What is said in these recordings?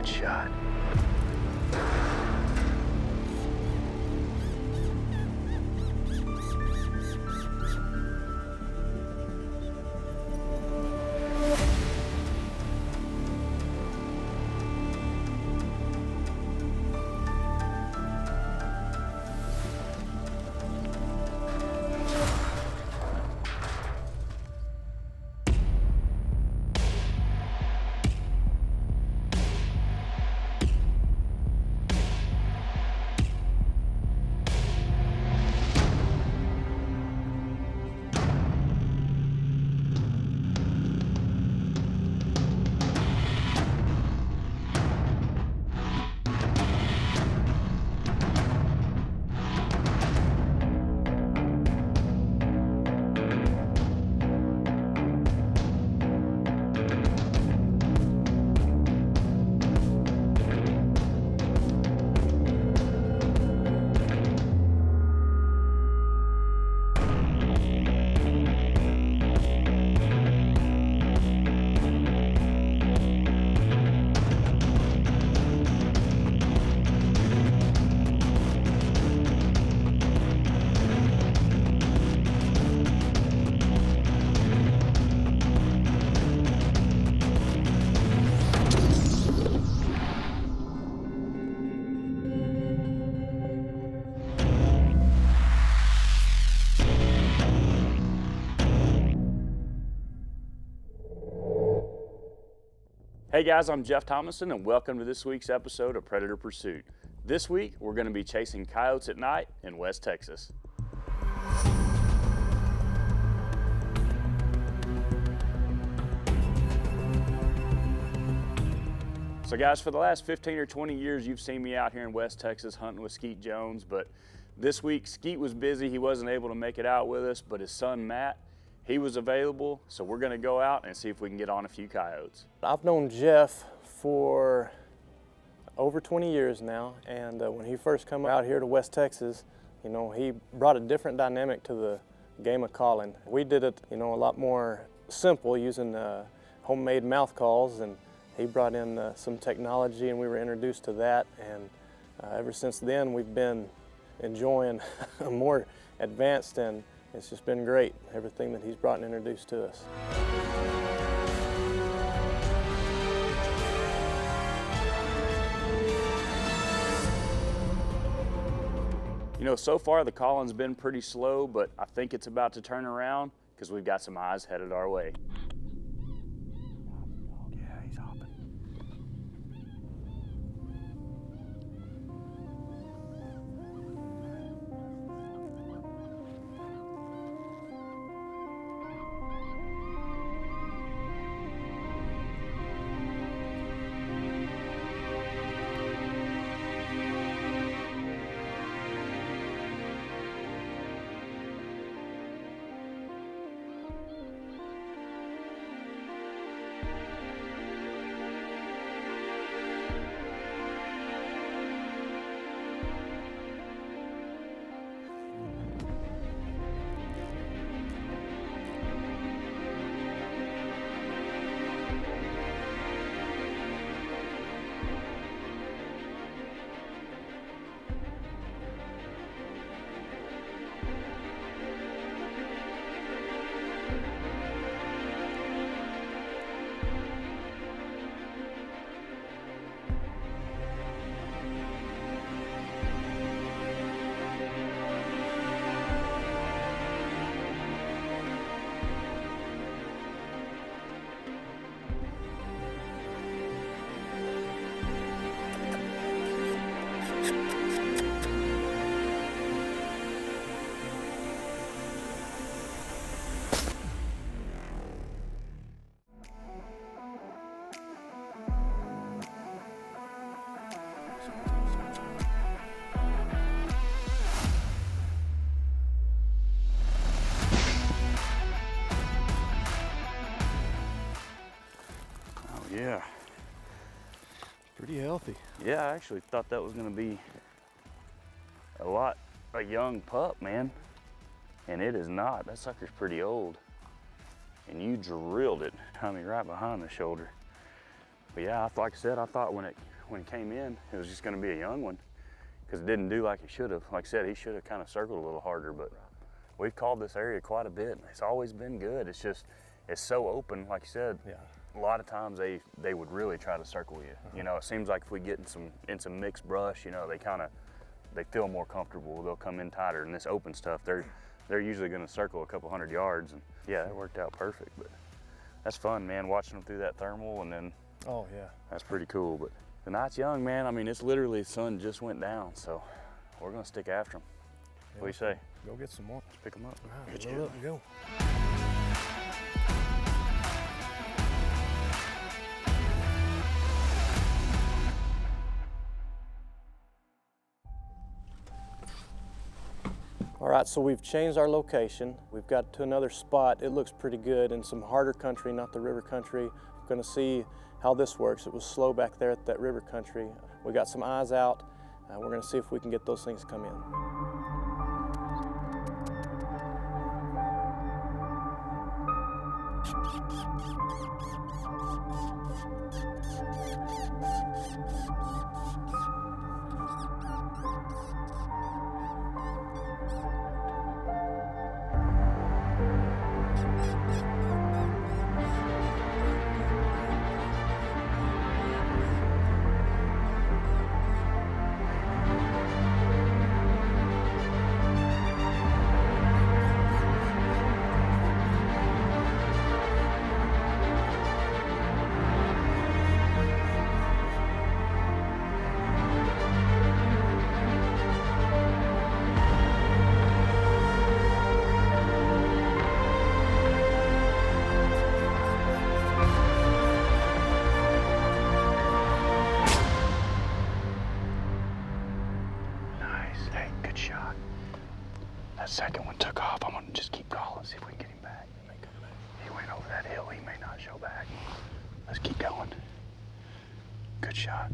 Good shot. Hey guys, I'm Jeff Thomason and welcome to this week's episode of Predator Pursuit. This week, we're going to be chasing coyotes at night in West Texas. So guys, for the last 15 or 20 years, you've seen me out here in West Texas hunting with Skeet Jones, but this week, Skeet was busy. He wasn't able to make it out with us, but his son, Matt, he was available, so we're gonna go out and see if we can get on a few coyotes. I've known Jeff for over 20 years now, and when he first come out here to West Texas, you know, he brought a different dynamic to the game of calling. We did it, you know, a lot more simple using homemade mouth calls, and he brought in some technology and we were introduced to that, and ever since then we've been enjoying a more advanced, and it's just been great, everything that he's brought and introduced to us. You know, so far the calling's been pretty slow, but I think it's about to turn around because we've got some eyes headed our way. Yeah, he's hopping. Yeah. Pretty healthy. Yeah, I actually thought that was gonna be a young pup, man. And it is not. That sucker's pretty old. And you drilled it, I mean, right behind the shoulder. But yeah, like I said, I thought when when he came in, it was just going to be a young one because it didn't do like he should have. Like I said, he should have kind of circled a little harder, but we've called this area quite a bit. It's always been good. It's just, it's so open, like you said. Yeah. A lot of times they would really try to circle you. You know, it seems like if we get in some mixed brush, you know, they feel more comfortable. They'll come in tighter. And this open stuff, they're usually going to circle a couple 100 yards. And yeah, it worked out perfect. But that's fun, man, watching them through that thermal, and then Oh, yeah. that's pretty cool. But the night's young, man. I mean, it's literally the sun just went down, so we're going to stick after them. What do you say? Go get some more. Let's pick them up. All Good right, job. load up and go. All right, so we've changed our location. We've got to another spot. It looks pretty good in some harder country, not the river country. We're gonna see how this works. It was slow back there at that river country. We got some eyes out. We're gonna see if we can get those things to come in. Nice. Hey, good shot. That second one took off. I'm going to just keep calling, see if we can get him back. He went over that hill. He may not show back. Let's keep going. Good shot.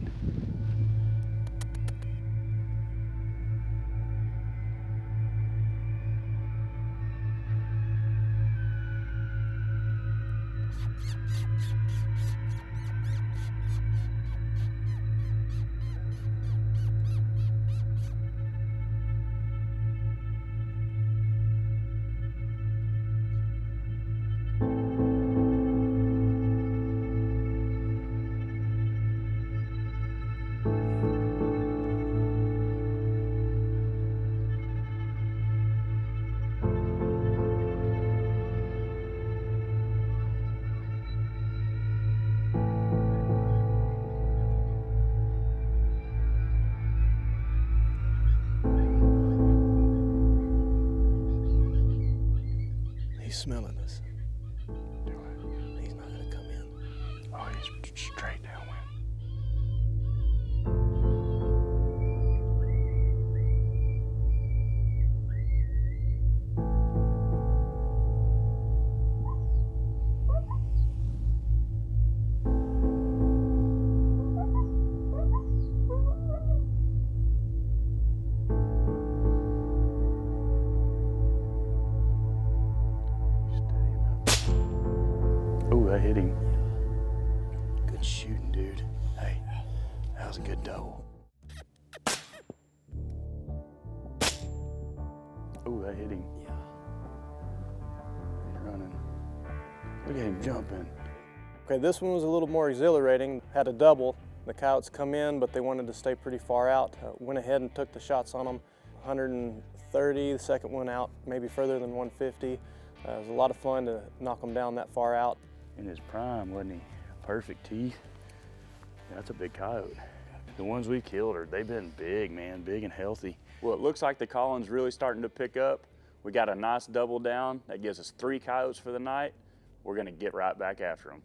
He's smelling us. He's not gonna come in. Oh, he's straight downwind. Oh, that hit him. Good shooting, dude. Hey, that was a good double. Oh, that hit him. Yeah. He's running. Look at him jumping. Okay, this one was a little more exhilarating. Had a double. The coyotes come in, but they wanted to stay pretty far out. Went ahead and took the shots on them. 130, the second one out, maybe further than 150. It was a lot of fun to knock them down that far out. In his prime, wasn't he? Perfect teeth. That's a big coyote. The ones we killed, they've been big, man, big and healthy. Well, it looks like the calling's really starting to pick up. We got a nice double down. That gives us 3 coyotes for the night. We're gonna get right back after them.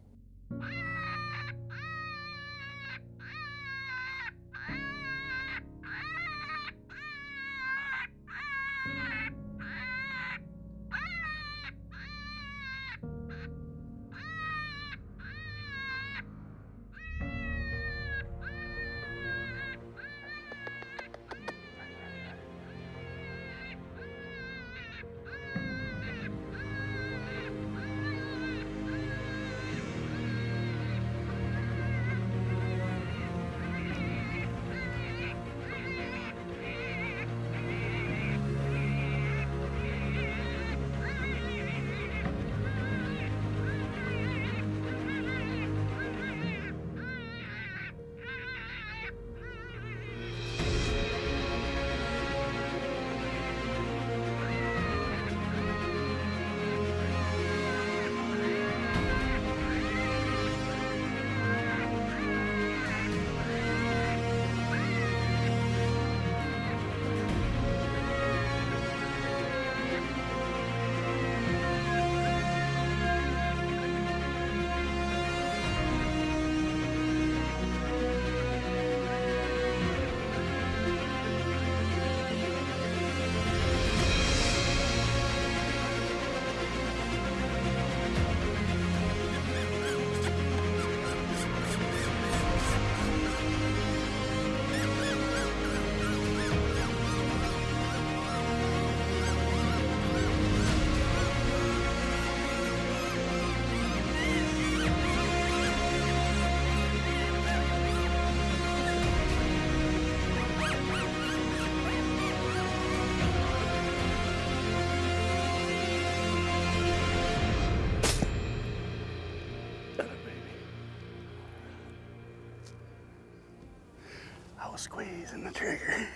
squeezing the trigger.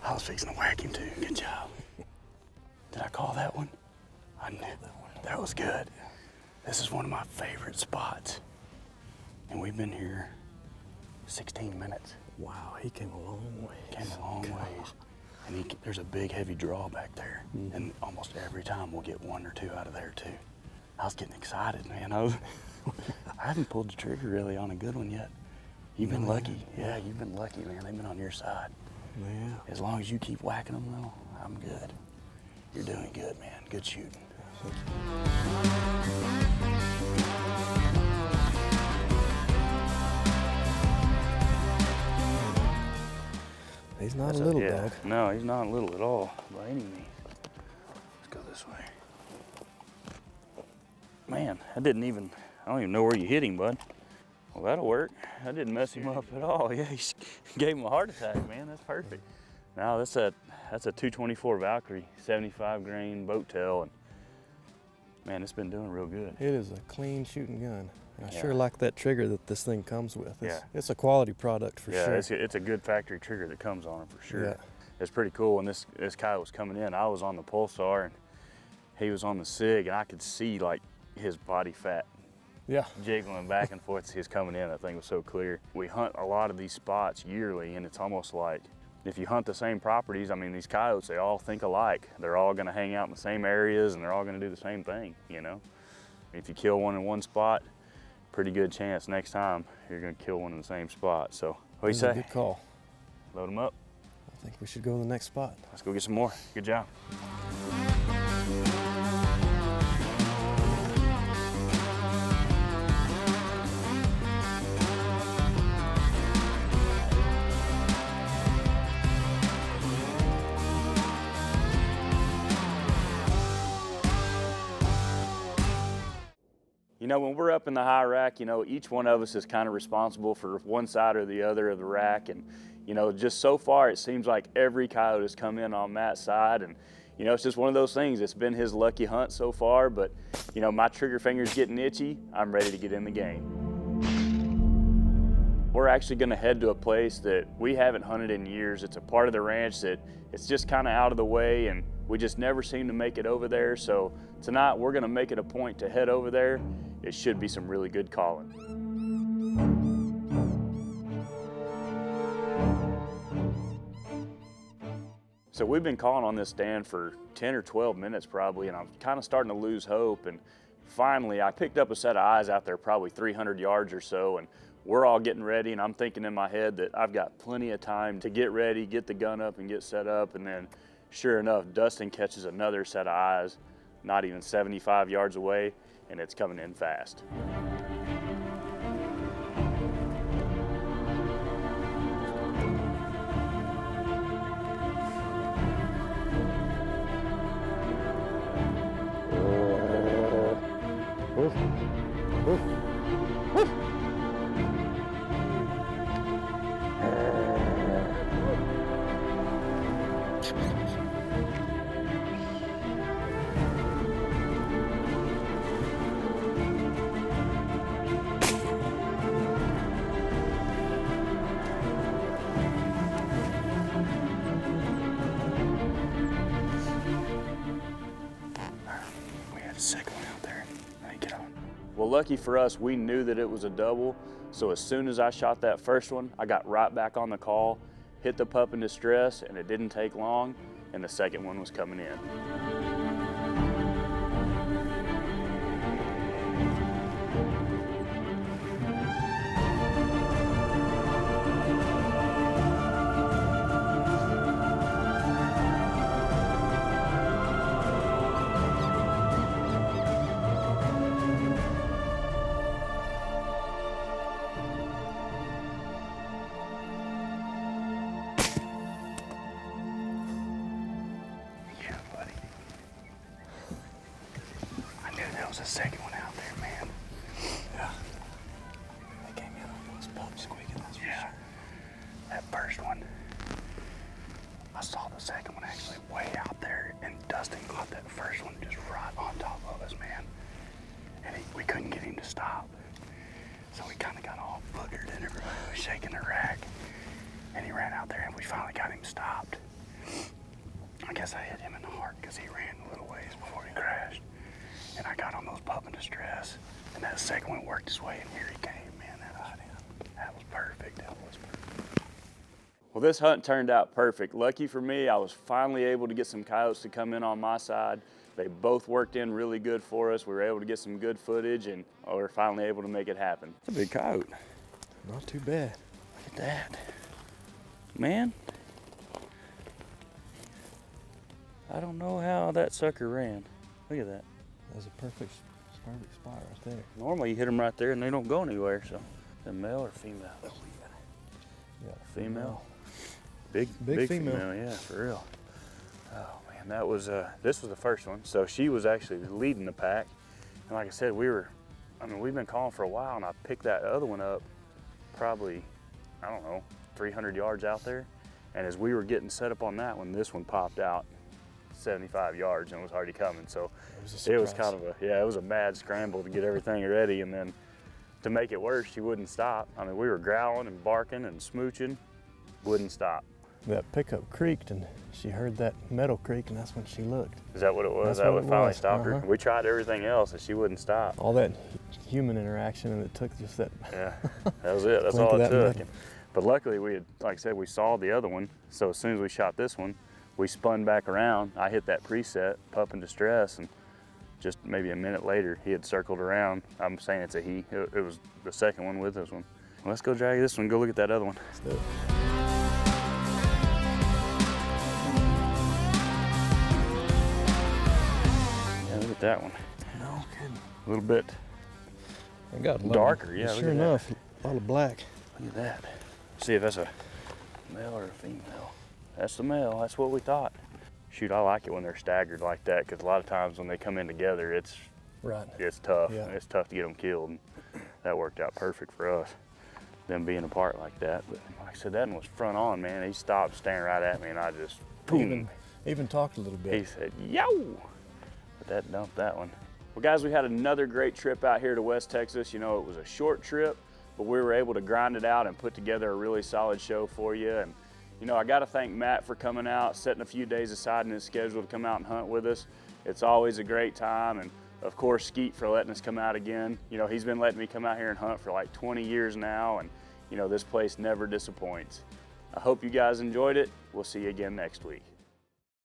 I was fixing to whack him too. Good job. Did I call that one? I knew that one. That was good. This is one of my favorite spots. And we've been here 16 minutes. Wow, he came a long way. Came a long ways. And there's a big heavy draw back there. And almost every time we'll get 1 or 2 out of there too. I was getting excited, man. I haven't pulled the trigger really on a good one yet. You've been lucky. Yeah, you've been lucky, man. They've been on your side. Yeah. As long as you keep whacking them though, I'm good. You're doing good, man. Good shooting. He's not a little dog. No, he's not little at all by any means. Let's go this way. Man, I don't even know where you hit him, bud. Well, that'll work. That didn't mess him up at all. Yeah, he gave him a heart attack, man. That's perfect. Now that's a 224 Valkyrie, 75 grain boat tail, and man, it's been doing real good. It is a clean shooting gun. I Yeah. sure like that trigger that this thing comes with. Yeah. It's a quality product for Yeah, sure. it's a good factory trigger that comes on it for sure. Yeah. It's pretty cool. When this coyote was coming in, I was on the Pulsar and he was on the SIG, and I could see like his body fat Yeah. jiggling back and forth as he was coming in. That thing was so clear. We hunt a lot of these spots yearly, and it's almost like if you hunt the same properties, I mean, these coyotes, they all think alike. They're all gonna hang out in the same areas, and they're all gonna do the same thing, you know? If you kill one in one spot, pretty good chance next time you're gonna kill one in the same spot. So, what do you This is a say? good call. Load them up. I think we should go to the next spot. Let's go get some more. Good job. You know, when we're up in the high rack, you know, each one of us is kind of responsible for one side or the other of the rack. And, you know, just so far, it seems like every coyote has come in on Matt's side. And, you know, it's just one of those things. It's been his lucky hunt so far. But, you know, my trigger finger's getting itchy. I'm ready to get in the game. We're actually going to head to a place that we haven't hunted in years. It's a part of the ranch that it's just kind of out of the way, and we just never seem to make it over there. So tonight we're going to make it a point to head over there. It should be some really good calling. So we've been calling on this stand for 10 or 12 minutes probably, and I'm kind of starting to lose hope. And finally, I picked up a set of eyes out there probably 300 yards or so, and we're all getting ready, and I'm thinking in my head that I've got plenty of time to get ready, get the gun up and get set up. And then sure enough, Dustin catches another set of eyes, not even 75 yards away, and it's coming in fast. Well, lucky for us, we knew that it was a double. So as soon as I shot that first one, I got right back on the call, hit the pup in distress, and it didn't take long, and the second one was coming in. The second one out there, man. Yeah. They came in on those pups squeaking, that's for sure. That first one, I saw the second one actually way out there, and Dustin caught that first one just right on top of us, man. And we couldn't get him to stop. So we kind of got all boogered, and everybody was shaking the rack. And he ran out there, and we finally got him stopped. I guess I hit him in the heart because he ran a little ways before he crashed. And I got on those pup in distress, and that second one worked his way, and here he came, man. That was perfect. That was perfect. Well, this hunt turned out perfect. Lucky for me, I was finally able to get some coyotes to come in on my side. They both worked in really good for us. We were able to get some good footage, and we were finally able to make it happen. It's a big coyote. Not too bad. Look at that. Man, I don't know how that sucker ran. Look at that. That's a perfect spot right there. Normally you hit them right there and they don't go anywhere, so. The male or female? Yeah, Female. Big female. Yeah, for real. Oh man, that was this was the first one. So she was actually leading the pack. And like I said, we've been calling for a while, and I picked that other one up probably, I don't know, 300 yards out there. And as we were getting set up on that one, this one popped out 75 yards and was already coming. So it was kind of it was a mad scramble to get everything ready, and then to make it worse, she wouldn't stop. I mean, we were growling and barking and smooching, wouldn't stop. That pickup creaked, and she heard that metal creak, and that's when she looked. Is that what it was? That's That what what it finally was. stopped her? Uh-huh. We tried everything else and she wouldn't stop. All that human interaction, and it took just that. Yeah, that was it. That's Clink all of it that took. metal. But luckily, we had, like I said, we saw the other one. So as soon as we shot this one, we spun back around. I hit that preset, pup in distress, and just maybe a minute later, he had circled around. I'm saying it's a he. It was the second one with this one. Well, let's go drag this one, go look at that other one. Let's do it. Yeah, look at that one. No kidding. A little bit I got a lot darker, of, yeah, look Sure at that. enough, a lot of black. Look at that. See if that's a male or a female. That's the male, that's what we thought. Shoot, I like it when they're staggered like that, because a lot of times when they come in together, it's Right. tough. Yeah. It's tough to get them killed. And that worked out perfect for us, them being apart like that. But like I said, that one was front on, man. He stopped staring right at me, and I just, boom. Even talked a little bit. He said, yo! But that dumped that one. Well, guys, we had another great trip out here to West Texas. You know, it was a short trip, but we were able to grind it out and put together a really solid show for you. And you know, I got to thank Matt for coming out, setting a few days aside in his schedule to come out and hunt with us. It's always a great time. And of course, Skeet for letting us come out again. You know, he's been letting me come out here and hunt for like 20 years now. And you know, this place never disappoints. I hope you guys enjoyed it. We'll see you again next week.